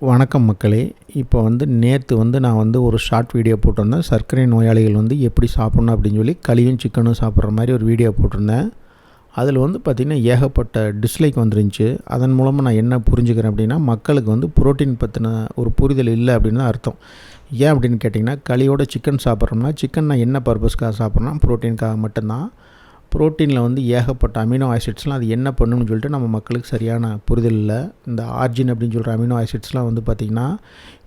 வணக்கம் மக்களே. இப்போ நேற்று நான் ஒரு ஷார்ட் வீடியோ போட்டிருந்தேன். சர்க்கரை நோயாளிகள் எப்படி சாப்பிட்ணும் அப்படின்னு சொல்லி களியும் சிக்கனும் சாப்பிட்ற மாதிரி ஒரு வீடியோ போட்டிருந்தேன். அதில் பார்த்திங்கன்னா ஏகப்பட்ட டிஸ்லைக் வந்துருந்துச்சு. அதன் மூலமாக நான் என்ன புரிஞ்சுக்கிறேன் அப்படின்னா, மக்களுக்கு புரோட்டீன் பற்றின ஒரு புரிதல் இல்லை அப்படின்னு தான் அர்த்தம். ஏன் அப்படின்னு கேட்டிங்கன்னா, களியோட சிக்கன் சாப்பிட்றோம்னா சிக்கன் நான் என்ன பர்பஸ்க்காக சாப்பிட்றேன்னா புரோட்டீனுக்காக மட்டும்தான். புரோட்டீனில் ஏகப்பட்ட அமினோ ஆசிட்ஸ்லாம் அது என்ன பண்ணணும்னு சொல்லிட்டு நம்ம மக்களுக்கு சரியான புரிதல் இல்லை. இந்த ஆர்ஜின் அப்படின்னு சொல்கிற அமினோ ஆசிட்ஸ்லாம் பார்த்திங்கன்னா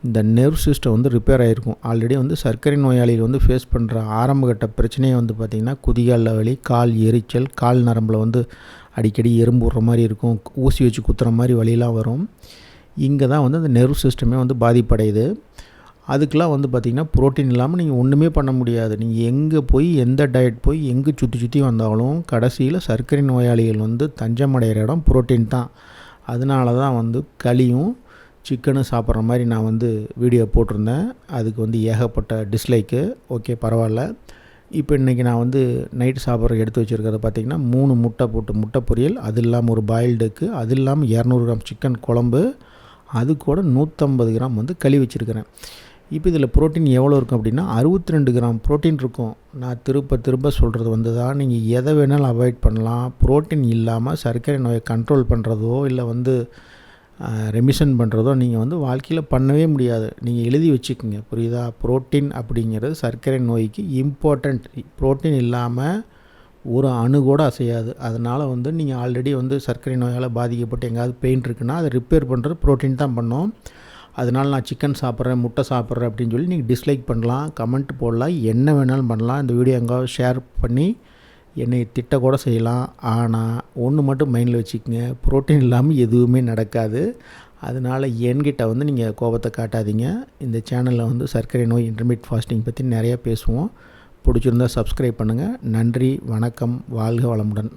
இந்த நர்வ் சிஸ்டம் ரிப்பேர் ஆகிருக்கும். ஆல்ரெடி சர்க்கரை நோயாளிகள் ஃபேஸ் பண்ணுற ஆரம்பகட்ட பிரச்சனையே பார்த்திங்கன்னா குதிகாலில் வலி, கால் எரிச்சல், கால் நரம்பில் அடிக்கடி எறும்பு விடுற மாதிரி இருக்கும், ஊசி வச்சு குத்துற மாதிரி வலியெலாம் வரும். இங்கே தான் அந்த நர்வ் சிஸ்டமே பாதிப்படையுது. அதுக்கெலாம் பார்த்திங்கன்னா புரோட்டீன் இல்லாமல் நீங்கள் ஒன்றுமே பண்ண முடியாது. நீங்கள் எங்கே போய் எந்த டயட் போய் எங்கே சுற்றி வந்தாலும் கடைசியில் சர்க்கரை நோயாளிகள் தஞ்சமடைகிற இடம் புரோட்டீன் தான். அதனால தான் களியும் சிக்கனும் சாப்பிட்ற மாதிரி நான் வீடியோ போட்டிருந்தேன். அதுக்கு ஏகப்பட்ட டிஸ்லைக்கு. ஓகே, பரவாயில்ல. இப்போ இன்றைக்கி நான் நைட்டு சாப்பிட்ற எடுத்து வச்சுருக்கிறத பார்த்திங்கன்னா 3 முட்டை போட்டு முட்டை பொரியல், அது இல்லாமல் ஒரு பாயில்டுக்கு, அது இல்லாமல் 200 கிராம் சிக்கன் குழம்பு, அது கூட 150 கிராம் களி வச்சுருக்கிறேன். இப்போ இதில் புரோட்டீன் எவ்வளோ இருக்கும் அப்படின்னா 62 கிராம் புரோட்டீன் இருக்கும். நான் திரும்ப சொல்கிறது தான், நீங்கள் எதை வேணாலும் அவாய்ட் பண்ணலாம். புரோட்டீன் இல்லாமல் சர்க்கரை நோயை கண்ட்ரோல் பண்ணுறதோ இல்லை ரெமிஷன் பண்ணுறதோ நீங்கள் வாழ்க்கையில் பண்ணவே முடியாது. நீங்கள் எழுதி வச்சுக்கோங்க, புரியுதா? புரோட்டீன் அப்படிங்கிறது சர்க்கரை நோய்க்கு இம்பார்ட்டண்ட். புரோட்டீன் இல்லாமல் ஒரு அணு கூட அசையாது. அதனால் நீங்கள் ஆல்ரெடி சர்க்கரை நோயால் பாதிக்கப்பட்டு எங்கேயாவது பெயின் இருக்குன்னா அதை ரிப்பேர் பண்ணுறது புரோட்டீன் தான் பண்ணோம். அதனால் நான் சிக்கன் சாப்பிட்றேன், முட்டை சாப்பிட்றேன் அப்படின்னு சொல்லி நீங்கள் டிஸ்லைக் பண்ணலாம், கமெண்ட் போடலாம், என்ன வேணாலும் பண்ணலாம். இந்த வீடியோ எங்கேயாவது ஷேர் பண்ணி என்னை திட்டக்கூட செய்யலாம். ஆனால் ஒன்று மட்டும் மைண்டில் வச்சுக்கோங்க, புரோட்டீன் இல்லாமல் எதுவுமே நடக்காது. அதனால் என்கிட்ட நீங்கள் கோபத்தை காட்டாதீங்க. இந்த சேனலில் சர்க்கரை நோய், இன்டர்மீடியட் ஃபாஸ்டிங் பற்றி நிறையா பேசுவோம். பிடிச்சிருந்தால் சப்ஸ்கிரைப் பண்ணுங்கள். நன்றி, வணக்கம், வாழ்க வளமுடன்.